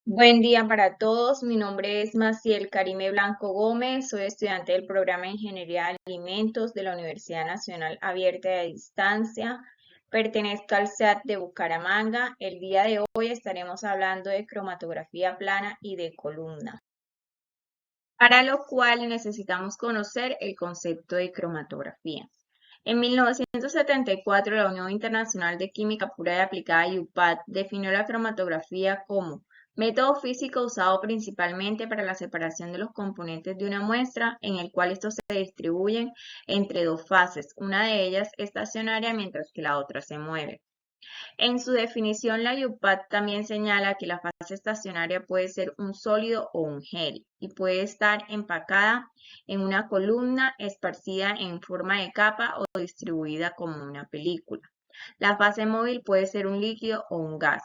Buen día para todos. Mi nombre es Maciel Karime Blanco Gómez. Soy estudiante del programa de Ingeniería de Alimentos de la Universidad Nacional Abierta y a Distancia. Pertenezco al SEAD de Bucaramanga. El día de hoy estaremos hablando de cromatografía plana y de columna, para lo cual necesitamos conocer el concepto de cromatografía. En 1974, la Unión Internacional de Química Pura y Aplicada (UPAD) definió la cromatografía como método físico usado principalmente para la separación de los componentes de una muestra, en el cual estos se distribuyen entre dos fases, una de ellas estacionaria mientras que la otra se mueve. En su definición, la UPAD también señala que la fase estacionaria puede ser un sólido o un gel y puede estar empacada en una columna, esparcida en forma de capa o distribuida como una película. La fase móvil puede ser un líquido o un gas.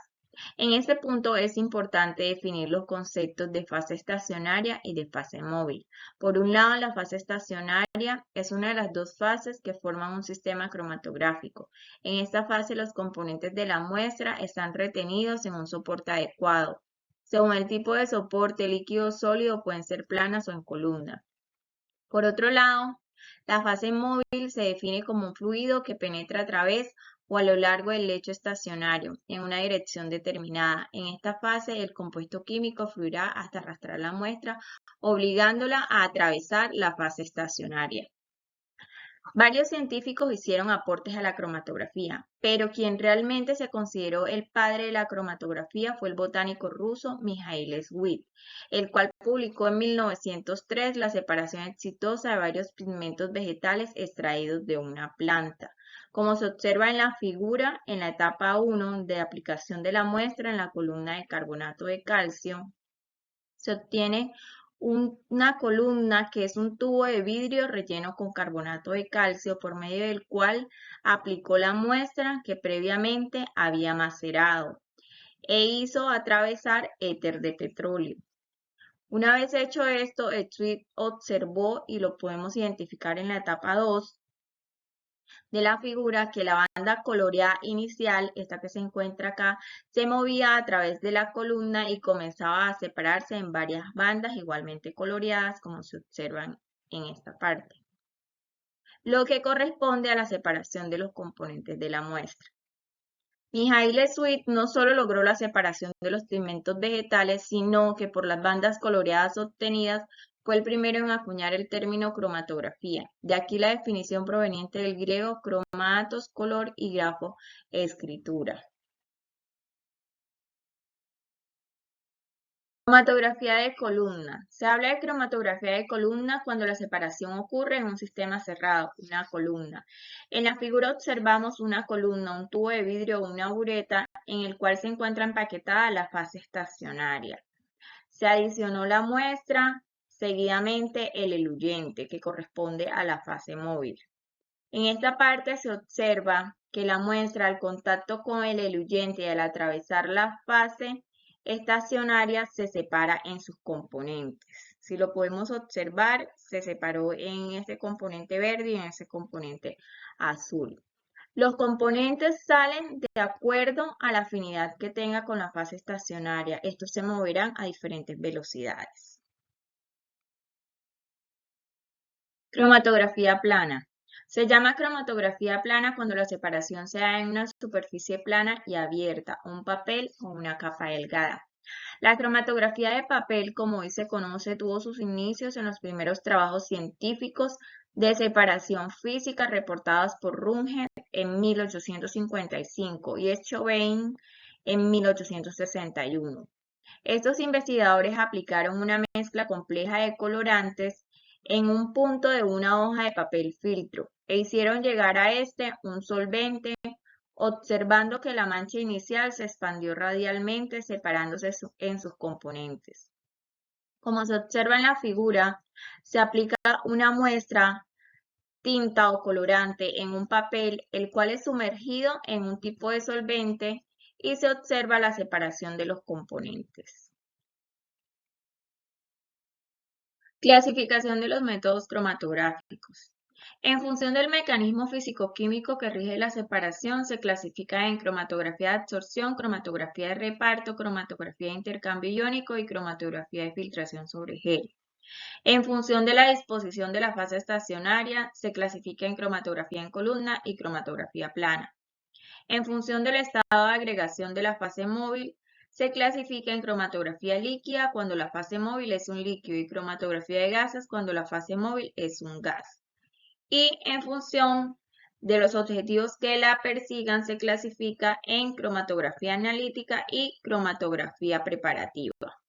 En este punto es importante definir los conceptos de fase estacionaria y de fase móvil. Por un lado, la fase estacionaria es una de las dos fases que forman un sistema cromatográfico. En esta fase, los componentes de la muestra están retenidos en un soporte adecuado. Según el tipo de soporte, líquido o sólido, pueden ser planas o en columna. Por otro lado, la fase móvil se define como un fluido que penetra a través o a lo largo del lecho estacionario en una dirección determinada. En esta fase, el compuesto químico fluirá hasta arrastrar la muestra, obligándola a atravesar la fase estacionaria. Varios científicos hicieron aportes a la cromatografía, pero quien realmente se consideró el padre de la cromatografía fue el botánico ruso Mikhail Schmidt, el cual publicó en 1903 la separación exitosa de varios pigmentos vegetales extraídos de una planta. Como se observa en la figura, en la etapa 1 de aplicación de la muestra en la columna de carbonato de calcio, se obtiene una columna que es un tubo de vidrio relleno con carbonato de calcio, por medio del cual aplicó la muestra que previamente había macerado e hizo atravesar éter de petróleo. Una vez hecho esto, Schmidt observó, y lo podemos identificar en la etapa 2 de la figura, que la banda coloreada inicial, esta que se encuentra acá, se movía a través de la columna y comenzaba a separarse en varias bandas igualmente coloreadas, como se observan en esta parte, lo que corresponde a la separación de los componentes de la muestra. Mikhail Schmidt no solo logró la separación de los pigmentos vegetales, sino que por las bandas coloreadas obtenidas fue el primero en acuñar el término cromatografía. De aquí la definición proveniente del griego cromatos, color, y grafo, escritura. Cromatografía de columna. Se habla de cromatografía de columna cuando la separación ocurre en un sistema cerrado, una columna. En la figura observamos una columna, un tubo de vidrio o una bureta en el cual se encuentra empaquetada la fase estacionaria. Se adicionó la muestra, seguidamente el eluyente, que corresponde a la fase móvil. En esta parte se observa que la muestra, al contacto con el eluyente y al atravesar la fase estacionaria, se separa en sus componentes. Si lo podemos observar, se separó en este componente verde y en ese componente azul. Los componentes salen de acuerdo a la afinidad que tenga con la fase estacionaria. Estos se moverán a diferentes velocidades. Cromatografía plana. Se llama cromatografía plana cuando la separación se da en una superficie plana y abierta, un papel o una capa delgada. La cromatografía de papel, como hoy se conoce, tuvo sus inicios en los primeros trabajos científicos de separación física reportados por Röntgen en 1855 y Schoenbein en 1861. Estos investigadores aplicaron una mezcla compleja de colorantes en un punto de una hoja de papel filtro e hicieron llegar a este un solvente, observando que la mancha inicial se expandió radialmente, separándose en sus componentes. Como se observa en la figura, se aplica una muestra, tinta o colorante, en un papel, el cual es sumergido en un tipo de solvente, y se observa la separación de los componentes. Clasificación de los métodos cromatográficos. En función del mecanismo físico-químico que rige la separación, se clasifica en cromatografía de absorción, cromatografía de reparto, cromatografía de intercambio iónico y cromatografía de filtración sobre gel. En función de la disposición de la fase estacionaria, se clasifica en cromatografía en columna y cromatografía plana. En función del estado de agregación de la fase móvil, se clasifica en cromatografía líquida cuando la fase móvil es un líquido y cromatografía de gases cuando la fase móvil es un gas. Y en función de los objetivos que la persigan, se clasifica en cromatografía analítica y cromatografía preparativa.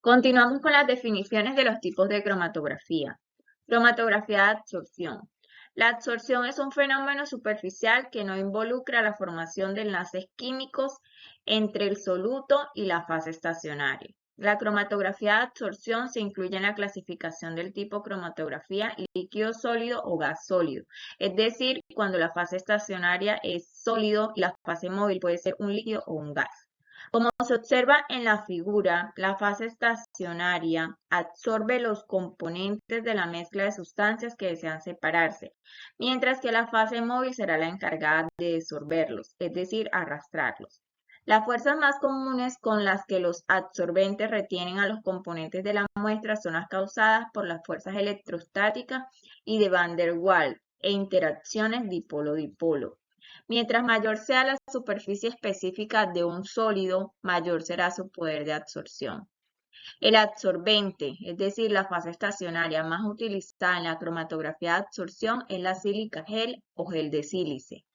Continuamos con las definiciones de los tipos de cromatografía. Cromatografía de absorción. La absorción es un fenómeno superficial que no involucra la formación de enlaces químicos entre el soluto y la fase estacionaria. La cromatografía de absorción se incluye en la clasificación del tipo cromatografía líquido sólido o gas sólido, es decir, cuando la fase estacionaria es sólido y la fase móvil puede ser un líquido o un gas. Como se observa en la figura, la fase estacionaria absorbe los componentes de la mezcla de sustancias que desean separarse, mientras que la fase móvil será la encargada de desorberlos, es decir, arrastrarlos. Las fuerzas más comunes con las que los absorbentes retienen a los componentes de la muestra son las causadas por las fuerzas electrostáticas y de Van der Waals e interacciones dipolo-dipolo. Mientras mayor sea la superficie específica de un sólido, mayor será su poder de absorción. El absorbente, es decir, la fase estacionaria más utilizada en la cromatografía de absorción es la sílica gel o gel de sílice.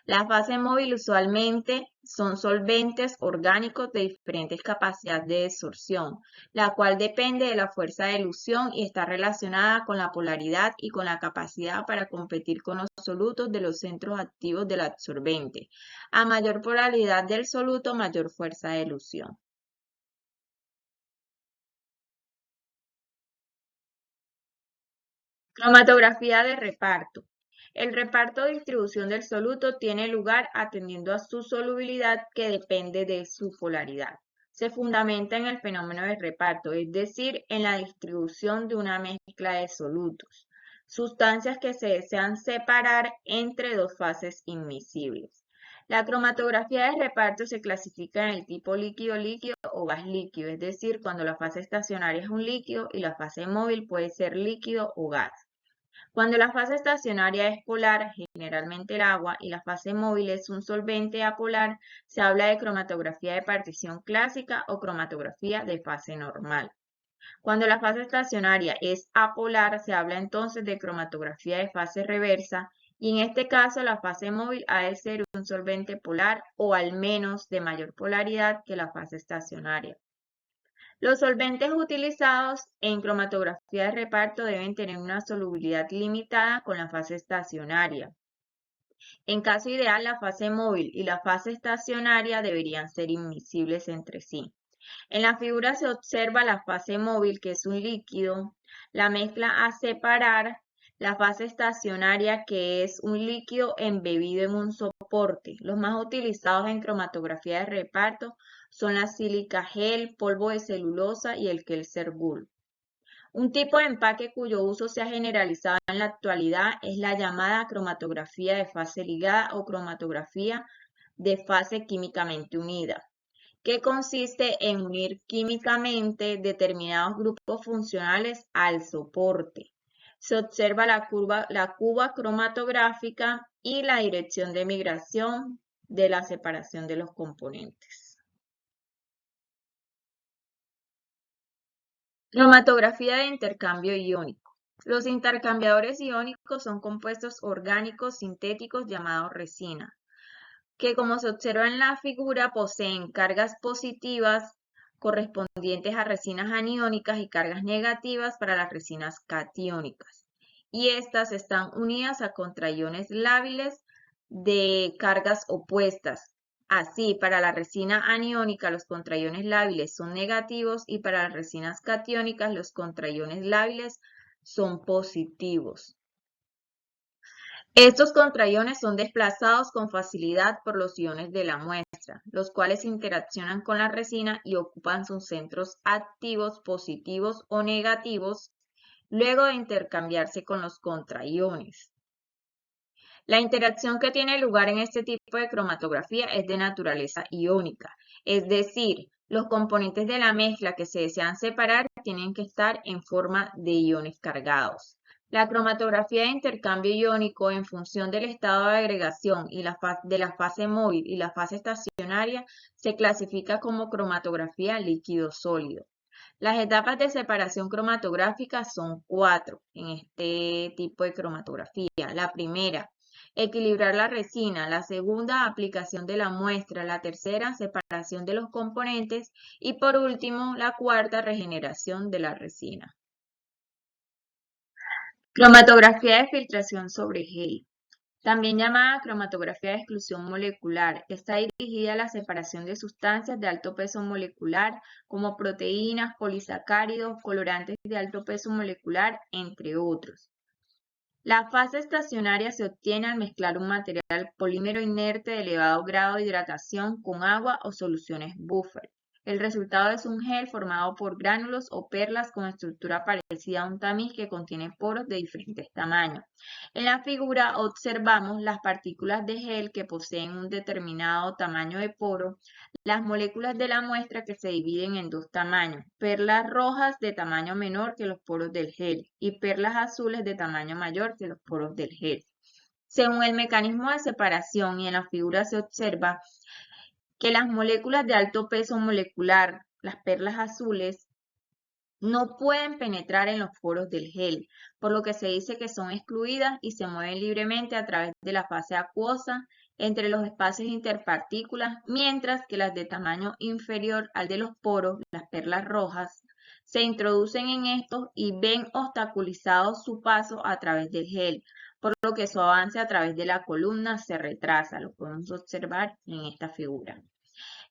La fase móvil usualmente son solventes orgánicos de diferentes capacidades de desorción, la cual depende de la fuerza de elusión y está relacionada con la polaridad y con la capacidad para competir con los solutos de los centros activos del absorbente. A mayor polaridad del soluto, mayor fuerza de elusión. Cromatografía de reparto. El reparto o distribución del soluto tiene lugar atendiendo a su solubilidad que depende de su polaridad. Se fundamenta en el fenómeno de reparto, es decir, en la distribución de una mezcla de solutos, sustancias que se desean separar entre dos fases inmiscibles. La cromatografía de reparto se clasifica en el tipo líquido-líquido o gas líquido, es decir, cuando la fase estacionaria es un líquido y la fase móvil puede ser líquido o gas. Cuando la fase estacionaria es polar, generalmente el agua, y la fase móvil es un solvente apolar, se habla de cromatografía de partición clásica o cromatografía de fase normal. Cuando la fase estacionaria es apolar, se habla entonces de cromatografía de fase reversa, y en este caso la fase móvil ha de ser un solvente polar o al menos de mayor polaridad que la fase estacionaria. Los solventes utilizados en cromatografía de reparto deben tener una solubilidad limitada con la fase estacionaria. En caso ideal, la fase móvil y la fase estacionaria deberían ser inmiscibles entre sí. En la figura se observa la fase móvil, que es un líquido, la mezcla a separar, la fase estacionaria, que es un líquido embebido en un soporte. Los más utilizados en cromatografía de reparto son la sílica gel, polvo de celulosa y el Kelser-Gull. Un tipo de empaque cuyo uso se ha generalizado en la actualidad es la llamada cromatografía de fase ligada o cromatografía de fase químicamente unida, que consiste en unir químicamente determinados grupos funcionales al soporte. Se observa la cuba cromatográfica y la dirección de migración de la separación de los componentes. Cromatografía de intercambio iónico. Los intercambiadores iónicos son compuestos orgánicos sintéticos llamados resina, que como se observa en la figura poseen cargas positivas correspondientes a resinas aniónicas y cargas negativas para las resinas catiónicas. Y estas están unidas a contraiones lábiles de cargas opuestas. Así, para la resina aniónica los contraiones lábiles son negativos y para las resinas catiónicas los contraiones lábiles son positivos. Estos contraiones son desplazados con facilidad por los iones de la muestra, los cuales interaccionan con la resina y ocupan sus centros activos positivos o negativos luego de intercambiarse con los contraiones. La interacción que tiene lugar en este tipo de cromatografía es de naturaleza iónica, es decir, los componentes de la mezcla que se desean separar tienen que estar en forma de iones cargados. La cromatografía de intercambio iónico en función del estado de agregación y de la fase móvil y la fase estacionaria se clasifica como cromatografía líquido-sólido. Las etapas de separación cromatográfica son 4 en este tipo de cromatografía. La primera, equilibrar la resina. La segunda, aplicación de la muestra. La tercera, separación de los componentes. Y por último, la cuarta, regeneración de la resina. Cromatografía de filtración sobre gel. También llamada cromatografía de exclusión molecular, está dirigida a la separación de sustancias de alto peso molecular como proteínas, polisacáridos, colorantes de alto peso molecular, entre otros. La fase estacionaria se obtiene al mezclar un material polímero inerte de elevado grado de hidratación con agua o soluciones buffer. El resultado es un gel formado por gránulos o perlas con estructura parecida a un tamiz que contiene poros de diferentes tamaños. En la figura observamos las partículas de gel que poseen un determinado tamaño de poro, las moléculas de la muestra que se dividen en dos tamaños, perlas rojas de tamaño menor que los poros del gel y perlas azules de tamaño mayor que los poros del gel. Según el mecanismo de separación y en la figura se observa que las moléculas de alto peso molecular, las perlas azules, no pueden penetrar en los poros del gel, por lo que se dice que son excluidas y se mueven libremente a través de la fase acuosa entre los espacios interpartículas, mientras que las de tamaño inferior al de los poros, las perlas rojas, se introducen en estos y ven obstaculizado su paso a través del gel, por lo que su avance a través de la columna se retrasa, lo podemos observar en esta figura.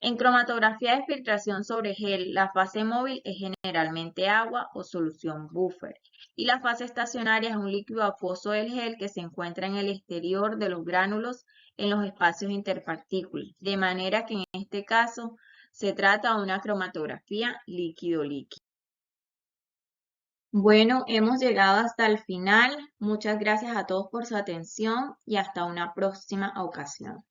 En cromatografía de filtración sobre gel, la fase móvil es generalmente agua o solución buffer y la fase estacionaria es un líquido acuoso del gel que se encuentra en el exterior de los gránulos en los espacios interpartículas, de manera que en este caso se trata de una cromatografía líquido-líquido. Bueno, hemos llegado hasta el final. Muchas gracias a todos por su atención y hasta una próxima ocasión.